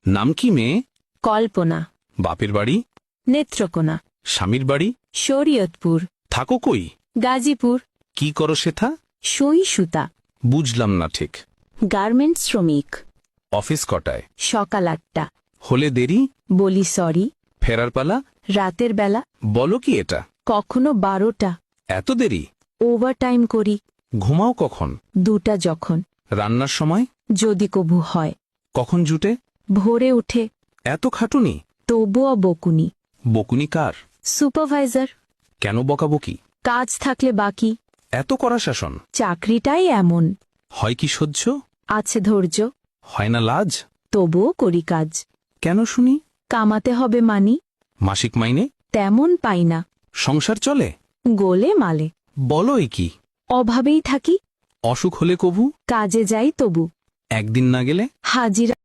নাম কি মেয়ে? কল্পনা। বাপের বাড়ি? নেত্রকোনা। স্বামীর বাড়ি? শরীয়তপুর। থাকো কই? গাজীপুর। কি করো সেথা? সুই সুতা। বুঝলাম না ঠিক। গার্মেন্টস শ্রমিক। অফিস কটায়? সকাল 8টা। হলে দেরি? বলি সরি। ফেরার পালা? রাতের বেলা। বলো কি এটা? কখনো 12টা। এত দেরি? ওভারটাইম করি। ঘুমাও কখন? 2টা যখন। রান্নার সময়? যদি কবু হয়। কখন জুটে? ভোরে উঠে। এত খাটুনি? তবুও বকুনি। বকুনি কার? সুপারভাইজার। কেন বকাবকি? কাজ থাকলে বাকি। এত কড়া শাসন? চাকরিটাই এমন। হয় কি সহ্য? আছে ধৈর্য। হয় না লাজ? তবুও করি কাজ। কেন শুনি? কামাতে হবে মানি। মাসিক মাইনে? তেমন পাই না। সংসার চলে? গোলে মালে। বলো এ কি? অভাবেই থাকি। অসুখ হলে কবু? কাজে যাই তবু। একদিন না গেলে? হাজিরা।